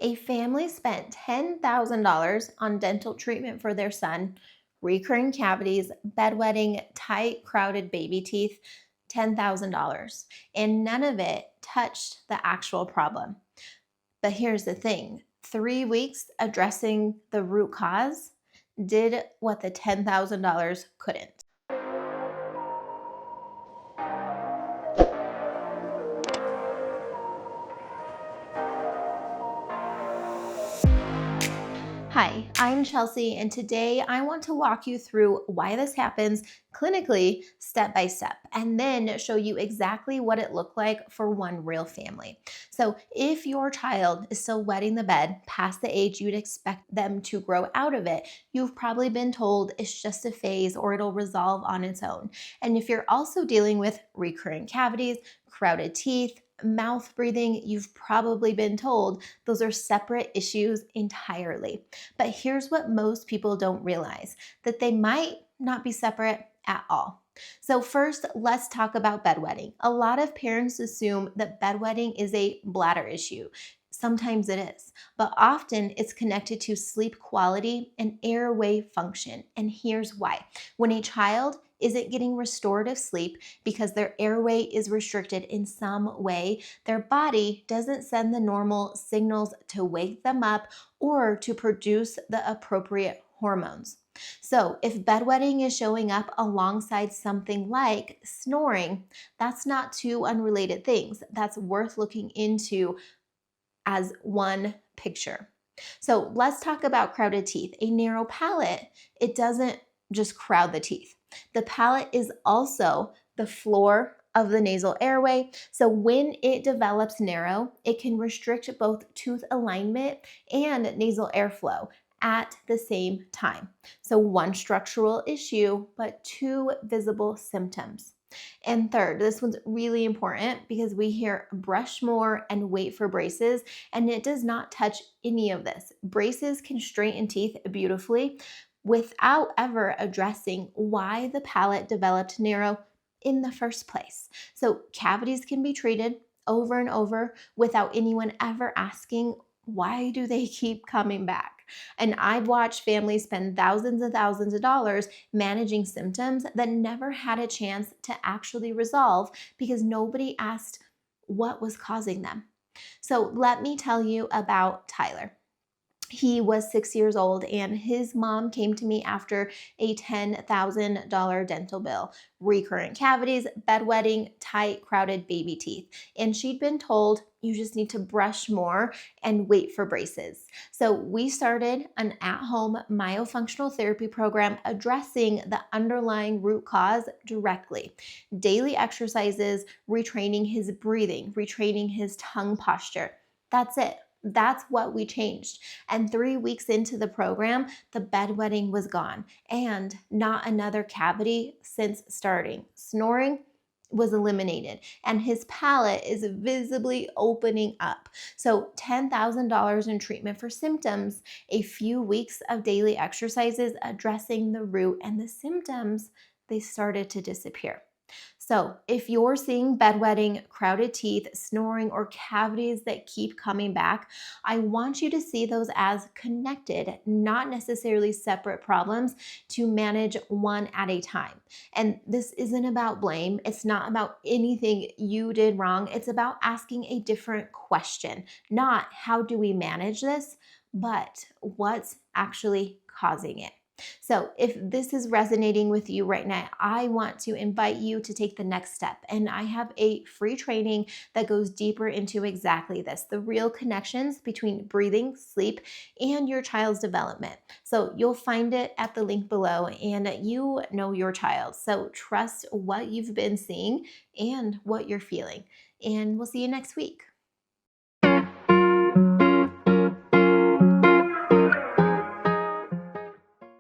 A family spent $10,000 on dental treatment for their son, recurring cavities, bedwetting, tight, crowded baby teeth, $10,000. And none of it touched the actual problem. But here's the thing, 3 weeks addressing the root cause did what the $10,000 couldn't. Hi, I'm Chelsea, and today I want to walk you through why this happens clinically, step by step, and then show you exactly what it looked like for one real family. So, if your child is still wetting the bed past the age you'd expect them to grow out of it, you've probably been told it's just a phase or it'll resolve on its own. And if you're also dealing with recurring cavities, crowded teeth, mouth breathing, you've probably been told those are separate issues entirely. But here's what most people don't realize, that they might not be separate at all. So first, let's talk about bedwetting. A lot of parents assume that bedwetting is a bladder issue. Sometimes it is, but often it's connected to sleep quality and airway function. And here's why. When a child isn't getting restorative sleep because their airway is restricted in some way, their body doesn't send the normal signals to wake them up or to produce the appropriate hormones. So, if bedwetting is showing up alongside something like snoring, that's not two unrelated things. That's worth looking into as one picture. So, let's talk about crowded teeth. A narrow palate, it doesn't just crowd the teeth. The palate is also the floor of the nasal airway. So when it develops narrow, it can restrict both tooth alignment and nasal airflow at the same time. So one structural issue, but two visible symptoms. And third, this one's really important because we hear brush more and wait for braces, and it does not touch any of this. Braces can straighten teeth beautifully without ever addressing why the palate developed narrow in the first place. So cavities can be treated over and over without anyone ever asking, why do they keep coming back? And I've watched families spend thousands and thousands of dollars managing symptoms that never had a chance to actually resolve because nobody asked what was causing them. So let me tell you about Tyler. He was 6 years old, and his mom came to me after a $10,000 dental bill, recurrent cavities, bedwetting, tight, crowded baby teeth. And she'd been told, you just need to brush more and wait for braces. So we started an at-home myofunctional therapy program addressing the underlying root cause directly. Daily exercises, retraining his breathing, retraining his tongue posture. That's it. That's what we changed. And 3 weeks into the program, the bedwetting was gone and not another cavity since starting. Snoring was eliminated and his palate is visibly opening up. So $10,000 in treatment for symptoms, a few weeks of daily exercises addressing the root, and the symptoms, they started to disappear. So if you're seeing bedwetting, crowded teeth, snoring, or cavities that keep coming back, I want you to see those as connected, not necessarily separate problems, to manage one at a time. And this isn't about blame. It's not about anything you did wrong. It's about asking a different question, not how do we manage this, but what's actually causing it. So if this is resonating with you right now, I want to invite you to take the next step. And I have a free training that goes deeper into exactly this, the real connections between breathing, sleep, and your child's development. So you'll find it at the link below, and you know your child. So trust what you've been seeing and what you're feeling. And we'll see you next week.